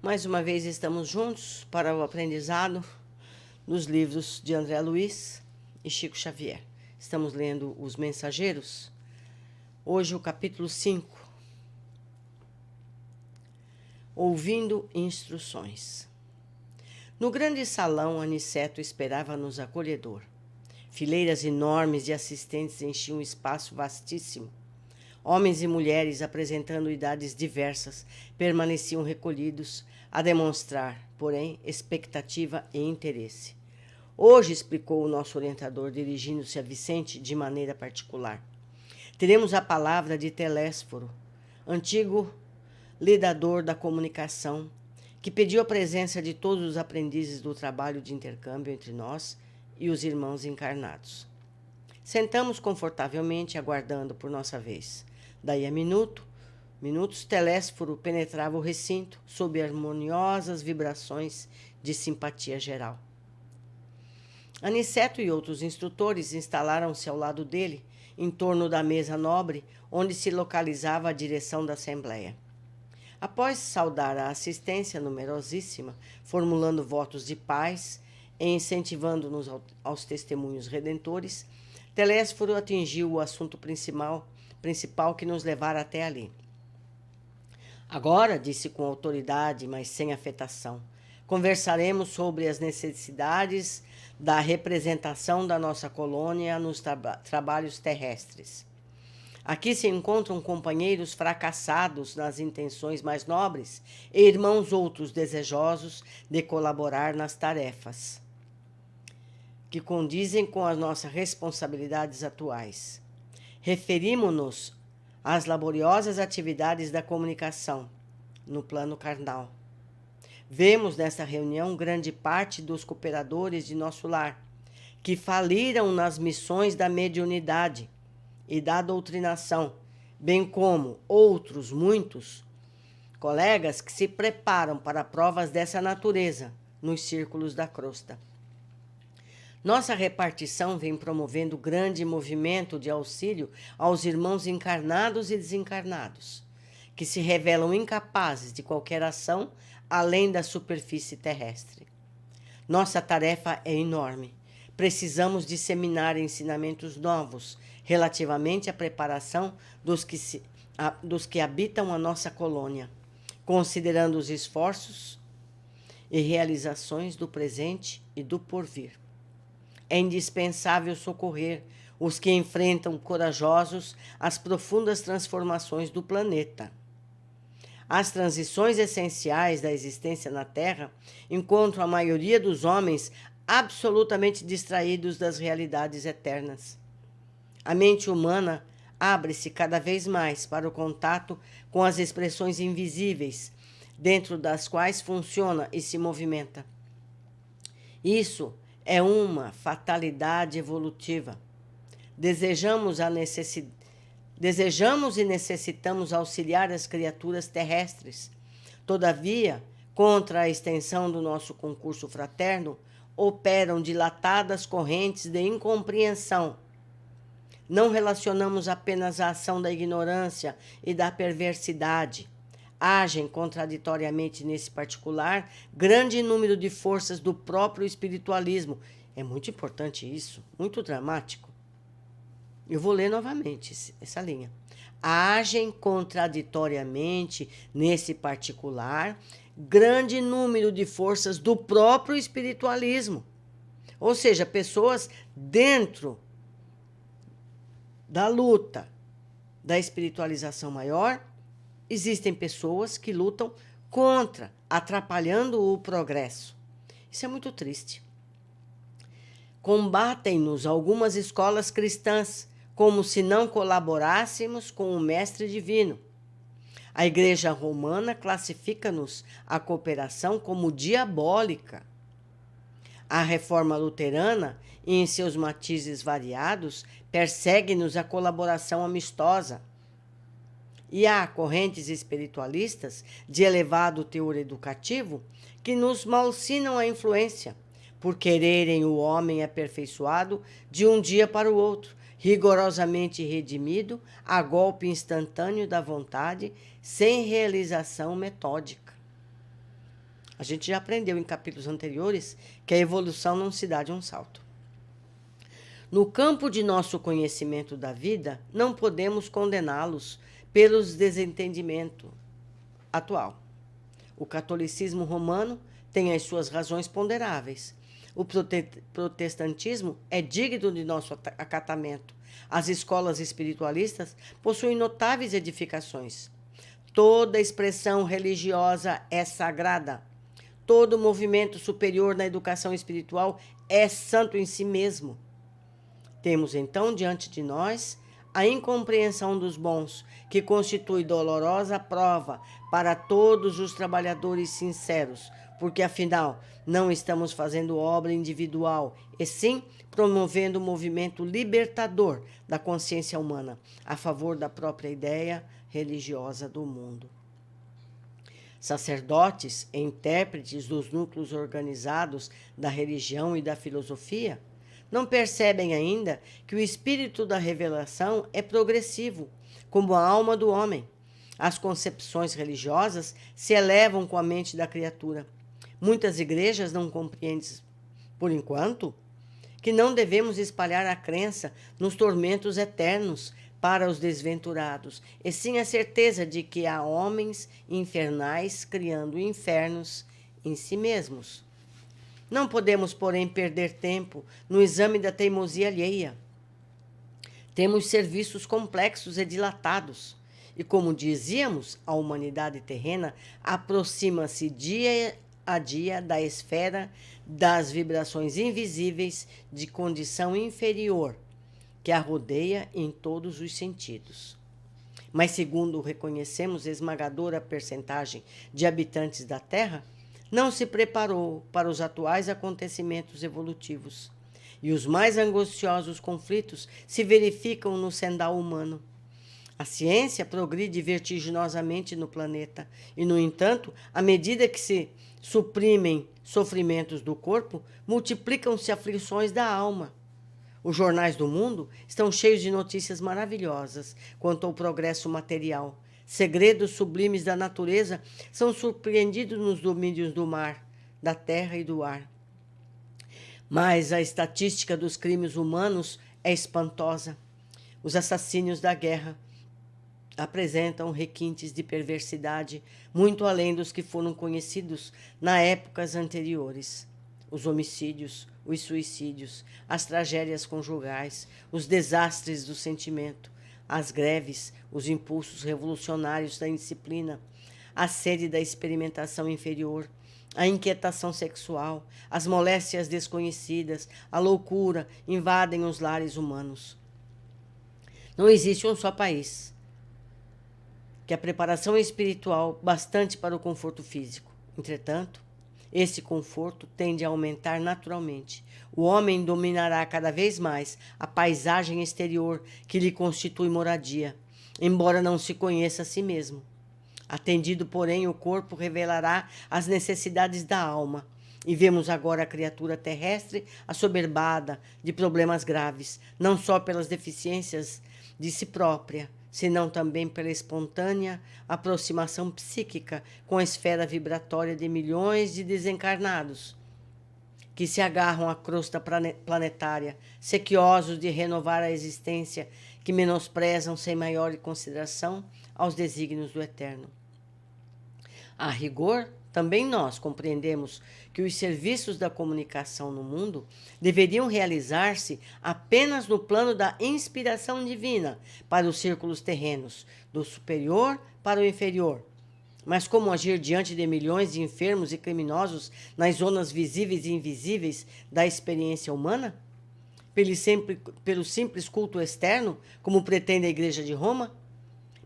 Mais uma vez estamos juntos para o aprendizado dos livros de André Luiz e Chico Xavier. Estamos lendo Os Mensageiros. Hoje o capítulo 5. Ouvindo instruções. No grande salão, Aniceto esperava-nos acolhedor. Fileiras enormes de assistentes enchiam um espaço vastíssimo. Homens e mulheres, apresentando idades diversas, permaneciam recolhidos, a demonstrar, porém, expectativa e interesse. Hoje, explicou o nosso orientador, dirigindo-se a Vicente de maneira particular, teremos a palavra de Telésforo, antigo lidador da comunicação, que pediu a presença de todos os aprendizes do trabalho de intercâmbio entre nós e os irmãos encarnados. Sentamos confortavelmente, aguardando por nossa vez. Daí a minutos, Telésforo penetrava o recinto, sob harmoniosas vibrações de simpatia geral. Aniceto e outros instrutores instalaram-se ao lado dele, em torno da mesa nobre, onde se localizava a direção da Assembleia. Após saudar a assistência numerosíssima, formulando votos de paz e incentivando-nos aos testemunhos redentores, Telésforo atingiu o assunto principal que nos levara até ali. Agora, disse com autoridade, mas sem afetação, conversaremos sobre as necessidades da representação da nossa colônia nos trabalhos terrestres. Aqui se encontram companheiros fracassados nas intenções mais nobres e irmãos outros desejosos de colaborar nas tarefas que condizem com as nossas responsabilidades atuais. Referimos-nos às laboriosas atividades da comunicação no plano carnal. Vemos nesta reunião grande parte dos cooperadores de nosso lar, que faliram nas missões da mediunidade e da doutrinação, bem como outros muitos colegas que se preparam para provas dessa natureza nos círculos da crosta. Nossa repartição vem promovendo grande movimento de auxílio aos irmãos encarnados e desencarnados, que se revelam incapazes de qualquer ação além da superfície terrestre. Nossa tarefa é enorme. Precisamos disseminar ensinamentos novos relativamente à preparação dos que habitam a nossa colônia, considerando os esforços e realizações do presente e do porvir. É indispensável socorrer os que enfrentam corajosos as profundas transformações do planeta. As transições essenciais da existência na Terra encontram a maioria dos homens absolutamente distraídos das realidades eternas. A mente humana abre-se cada vez mais para o contato com as expressões invisíveis, dentro das quais funciona e se movimenta. Isso é uma fatalidade evolutiva. Desejamos e necessitamos auxiliar as criaturas terrestres. Todavia, contra a extensão do nosso concurso fraterno, operam dilatadas correntes de incompreensão. Não relacionamos apenas a ação da ignorância e da perversidade. Agem contraditoriamente nesse particular grande número de forças do próprio espiritualismo. É muito importante isso, muito dramático. Eu vou ler novamente essa linha. Agem contraditoriamente nesse particular grande número de forças do próprio espiritualismo. Ou seja, pessoas dentro da luta da espiritualização maior, existem pessoas que lutam contra, atrapalhando o progresso. Isso é muito triste. Combatem-nos algumas escolas cristãs, como se não colaborássemos com o Mestre Divino. A Igreja Romana classifica-nos a cooperação como diabólica. A Reforma Luterana, em seus matizes variados, persegue-nos a colaboração amistosa. E há correntes espiritualistas de elevado teor educativo que nos malsinam a influência, por quererem o homem aperfeiçoado de um dia para o outro, rigorosamente redimido a golpe instantâneo da vontade, sem realização metódica. A gente já aprendeu em capítulos anteriores que a evolução não se dá de um salto. No campo de nosso conhecimento da vida, não podemos condená-los pelos desentendimento atual. O catolicismo romano tem as suas razões ponderáveis. O protestantismo é digno de nosso acatamento. As escolas espiritualistas possuem notáveis edificações. Toda expressão religiosa é sagrada. Todo movimento superior na educação espiritual é santo em si mesmo. Temos então diante de nós a incompreensão dos bons, que constitui dolorosa prova para todos os trabalhadores sinceros, porque afinal não estamos fazendo obra individual, e sim promovendo o movimento libertador da consciência humana, a favor da própria ideia religiosa do mundo. Sacerdotes e intérpretes dos núcleos organizados da religião e da filosofia não percebem ainda que o espírito da revelação é progressivo, como a alma do homem. As concepções religiosas se elevam com a mente da criatura. Muitas igrejas não compreendem, por enquanto, que não devemos espalhar a crença nos tormentos eternos para os desventurados, e sim a certeza de que há homens infernais criando infernos em si mesmos. Não podemos, porém, perder tempo no exame da teimosia alheia. Temos serviços complexos e dilatados. E, como dizíamos, a humanidade terrena aproxima-se dia a dia da esfera das vibrações invisíveis de condição inferior, que a rodeia em todos os sentidos. Mas, segundo reconhecemos esmagadora percentagem de habitantes da Terra, não se preparou para os atuais acontecimentos evolutivos. E os mais angustiosos conflitos se verificam no sendal humano. A ciência progride vertiginosamente no planeta e, no entanto, à medida que se suprimem sofrimentos do corpo, multiplicam-se aflições da alma. Os jornais do mundo estão cheios de notícias maravilhosas quanto ao progresso material. Segredos sublimes da natureza são surpreendidos nos domínios do mar, da terra e do ar. Mas a estatística dos crimes humanos é espantosa. Os assassínios da guerra apresentam requintes de perversidade muito além dos que foram conhecidos nas épocas anteriores. Os homicídios, os suicídios, as tragédias conjugais, os desastres do sentimento, as greves, os impulsos revolucionários da indisciplina, a sede da experimentação inferior, a inquietação sexual, as moléstias desconhecidas, a loucura invadem os lares humanos. Não existe um só país que a preparação espiritual bastante para o conforto físico. Entretanto, esse conforto tende a aumentar naturalmente. O homem dominará cada vez mais a paisagem exterior que lhe constitui moradia, embora não se conheça a si mesmo. Atendido, porém, o corpo revelará as necessidades da alma. E vemos agora a criatura terrestre assoberbada de problemas graves, não só pelas deficiências de si própria, senão também pela espontânea aproximação psíquica com a esfera vibratória de milhões de desencarnados, que se agarram à crosta planetária, sequiosos de renovar a existência, que menosprezam sem maior consideração aos desígnios do Eterno. A rigor, também nós compreendemos que os serviços da comunicação no mundo deveriam realizar-se apenas no plano da inspiração divina para os círculos terrenos, do superior para o inferior. Mas como agir diante de milhões de enfermos e criminosos nas zonas visíveis e invisíveis da experiência humana? Pelo simples culto externo, como pretende a Igreja de Roma?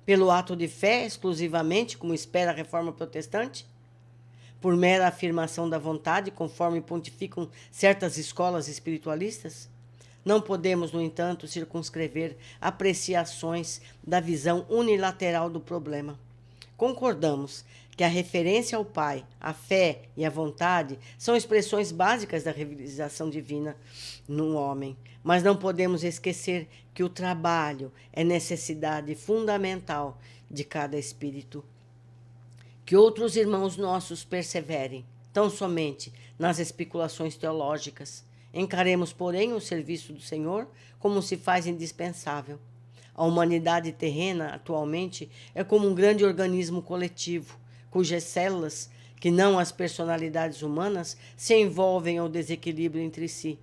Pelo ato de fé, exclusivamente, como espera a Reforma Protestante? Por mera afirmação da vontade, conforme pontificam certas escolas espiritualistas? Não podemos, no entanto, circunscrever apreciações da visão unilateral do problema. Concordamos que a referência ao Pai, a fé e a vontade são expressões básicas da realização divina no homem, mas não podemos esquecer que o trabalho é necessidade fundamental de cada espírito. Que outros irmãos nossos perseverem, tão somente nas especulações teológicas. Encaremos, porém, o serviço do Senhor como se faz indispensável. A humanidade terrena, atualmente, é como um grande organismo coletivo, cujas células, que não as personalidades humanas, se envolvem ao desequilíbrio entre si,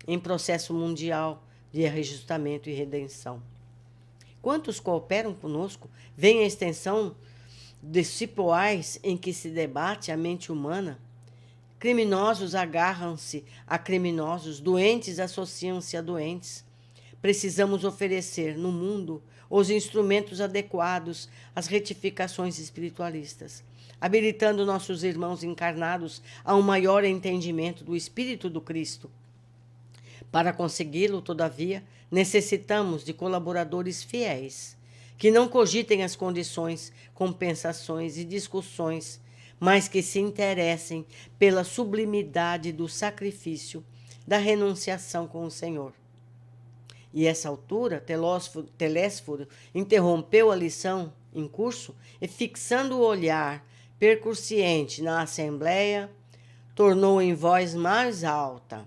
em processo mundial de reajustamento e redenção. Quantos cooperam conosco veem a extensão de cipoais em que se debate a mente humana. Criminosos agarram-se a criminosos, doentes associam-se a doentes. Precisamos oferecer no mundo os instrumentos adequados às retificações espiritualistas, habilitando nossos irmãos encarnados a um maior entendimento do Espírito do Cristo. Para consegui-lo, todavia, necessitamos de colaboradores fiéis, que não cogitem as condições, compensações e discussões, mas que se interessem pela sublimidade do sacrifício, da renunciação com o Senhor. E essa altura, Telésforo interrompeu a lição em curso e, fixando o olhar percussiente na assembleia, tornou em voz mais alta: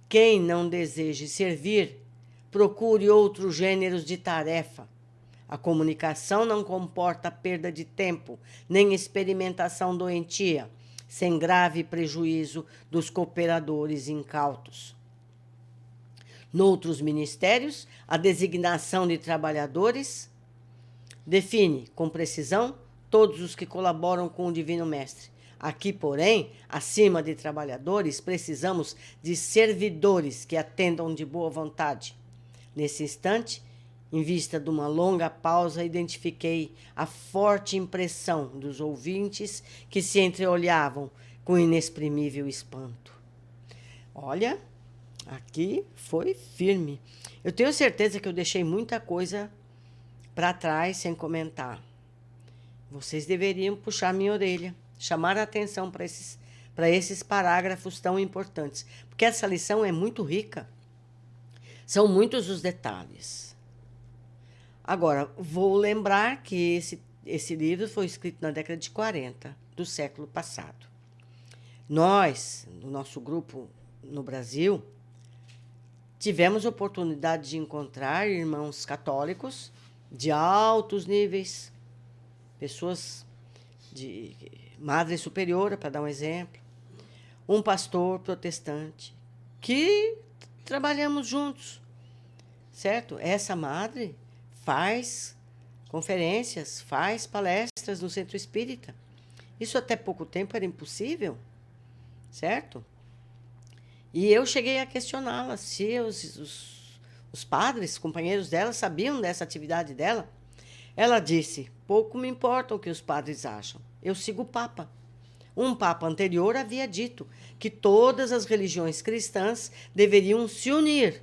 quem não deseje servir, procure outros gêneros de tarefa. A comunicação não comporta perda de tempo, nem experimentação doentia, sem grave prejuízo dos cooperadores incautos. Noutros ministérios, a designação de trabalhadores define, com precisão, todos os que colaboram com o Divino Mestre. Aqui, porém, acima de trabalhadores, precisamos de servidores que atendam de boa vontade. Nesse instante, em vista de uma longa pausa, identifiquei a forte impressão dos ouvintes que se entreolhavam com inexprimível espanto. Olha, aqui foi firme. Eu tenho certeza que eu deixei muita coisa para trás sem comentar. Vocês deveriam puxar minha orelha, chamar a atenção para esses parágrafos tão importantes, porque essa lição é muito rica. São muitos os detalhes. Agora, vou lembrar que esse livro foi escrito na década de 40 do século passado. Nós, no nosso grupo no Brasil, tivemos oportunidade de encontrar irmãos católicos de altos níveis, pessoas de Madre Superiora, para dar um exemplo, um pastor protestante, que trabalhamos juntos, certo? Essa madre faz conferências, faz palestras no Centro Espírita. Isso até pouco tempo era impossível, certo? E eu cheguei a questioná-la se os padres, companheiros dela, sabiam dessa atividade dela. Ela disse: pouco me importa o que os padres acham, eu sigo o Papa. Um Papa anterior havia dito que todas as religiões cristãs deveriam se unir.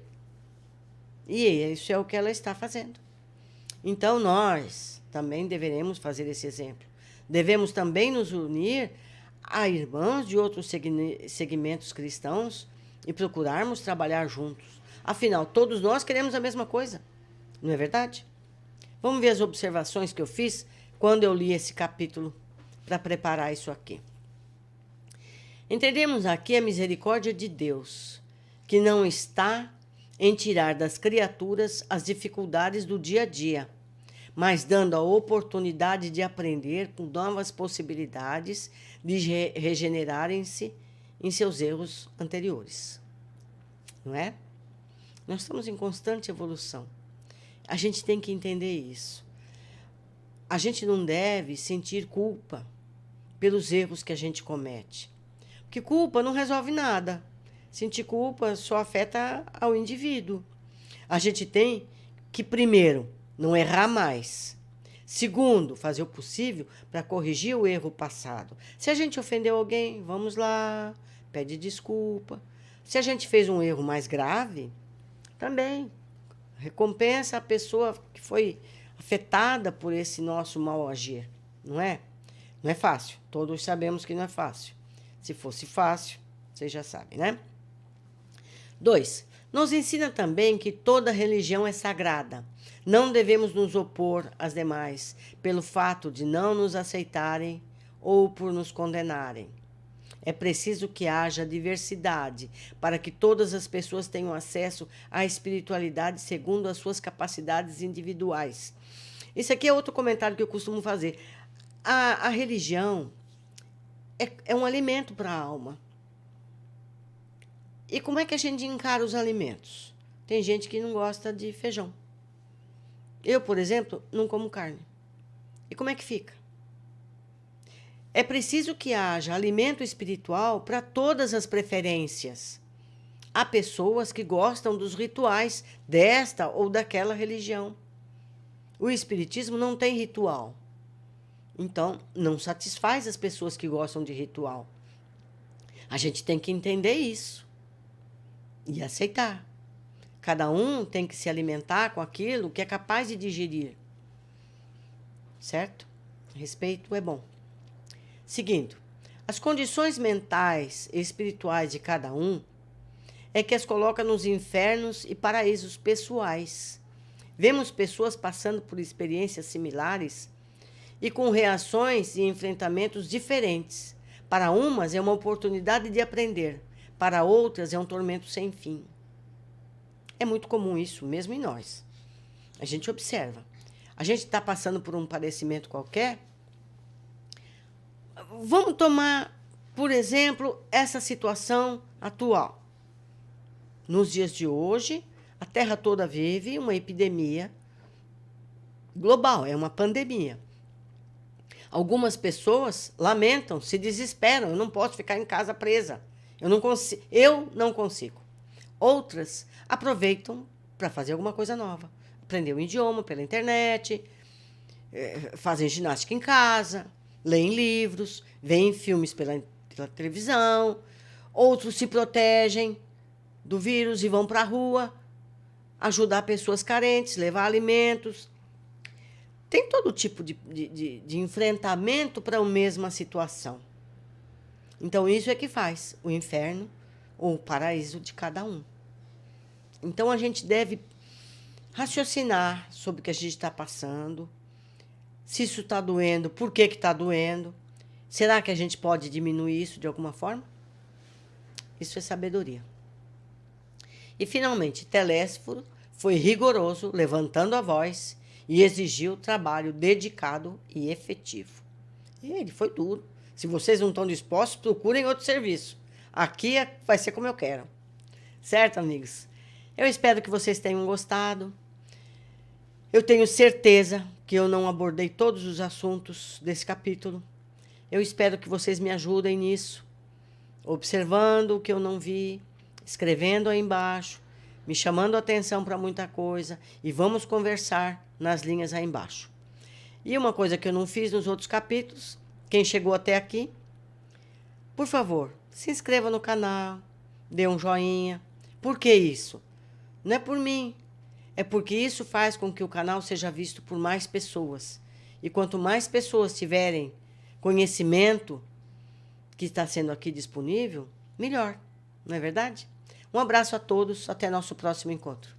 E isso é o que ela está fazendo. Então, nós também deveremos fazer esse exemplo. Devemos também nos unir a irmãos de outros segmentos cristãos e procurarmos trabalhar juntos. Afinal, todos nós queremos a mesma coisa, não é verdade? Vamos ver as observações que eu fiz quando eu li esse capítulo para preparar isso aqui. Entendemos aqui a misericórdia de Deus, que não está em tirar das criaturas as dificuldades do dia a dia, mas dando a oportunidade de aprender com novas possibilidades de regenerarem-se em seus erros anteriores. Não é? Nós estamos em constante evolução. A gente tem que entender isso. A gente não deve sentir culpa pelos erros que a gente comete. Porque culpa não resolve nada. Sentir culpa só afeta ao indivíduo. A gente tem que, primeiro, não errar mais. Segundo, fazer o possível para corrigir o erro passado. Se a gente ofendeu alguém, vamos lá, pede desculpa. Se a gente fez um erro mais grave, também recompensa a pessoa que foi afetada por esse nosso mal agir. Não é? Não é fácil. Todos sabemos que não é fácil. Se fosse fácil, vocês já sabem, né? 2. Nos ensina também que toda religião é sagrada. Não devemos nos opor às demais pelo fato de não nos aceitarem ou por nos condenarem. É preciso que haja diversidade para que todas as pessoas tenham acesso à espiritualidade segundo as suas capacidades individuais. Isso aqui é outro comentário que eu costumo fazer. A religião é um alimento para a alma. E como é que a gente encara os alimentos? Tem gente que não gosta de feijão. Eu, por exemplo, não como carne. E como é que fica? É preciso que haja alimento espiritual para todas as preferências. Há pessoas que gostam dos rituais desta ou daquela religião. O espiritismo não tem ritual. Então, não satisfaz as pessoas que gostam de ritual. A gente tem que entender isso e aceitar. Cada um tem que se alimentar com aquilo que é capaz de digerir. Certo? Respeito é bom. Seguindo, as condições mentais e espirituais de cada um é que as coloca nos infernos e paraísos pessoais. Vemos pessoas passando por experiências similares e com reações e enfrentamentos diferentes. Para umas é uma oportunidade de aprender, para outras é um tormento sem fim. É muito comum isso, mesmo em nós. A gente observa. A gente está passando por um padecimento qualquer. Vamos tomar, por exemplo, essa situação atual. Nos dias de hoje, a Terra toda vive uma epidemia global, é uma pandemia. Algumas pessoas lamentam, se desesperam. Eu não posso ficar em casa presa. Eu não consigo. Outras aproveitam para fazer alguma coisa nova. Aprender um idioma pela internet, fazem ginástica em casa, leem livros, veem filmes pela televisão. Outros se protegem do vírus e vão para a rua ajudar pessoas carentes, levar alimentos. Tem todo tipo de enfrentamento para a mesma situação. Então, isso é que faz o inferno ou o paraíso de cada um. Então, a gente deve raciocinar sobre o que a gente está passando, se isso está doendo, por que está doendo. Será que a gente pode diminuir isso de alguma forma? Isso é sabedoria. E, finalmente, Telésforo foi rigoroso, levantando a voz, e exigiu trabalho dedicado e efetivo. E ele foi duro. Se vocês não estão dispostos, procurem outro serviço. Aqui vai ser como eu quero. Certo, amigos? Eu espero que vocês tenham gostado. Eu tenho certeza que eu não abordei todos os assuntos desse capítulo. Eu espero que vocês me ajudem nisso, observando o que eu não vi, escrevendo aí embaixo, me chamando a atenção para muita coisa, e vamos conversar nas linhas aí embaixo. E uma coisa que eu não fiz nos outros capítulos, quem chegou até aqui, por favor, se inscreva no canal, dê um joinha. Por que isso? Não é por mim, é porque isso faz com que o canal seja visto por mais pessoas. E quanto mais pessoas tiverem conhecimento que está sendo aqui disponível, melhor, não é verdade? Um abraço a todos, até nosso próximo encontro.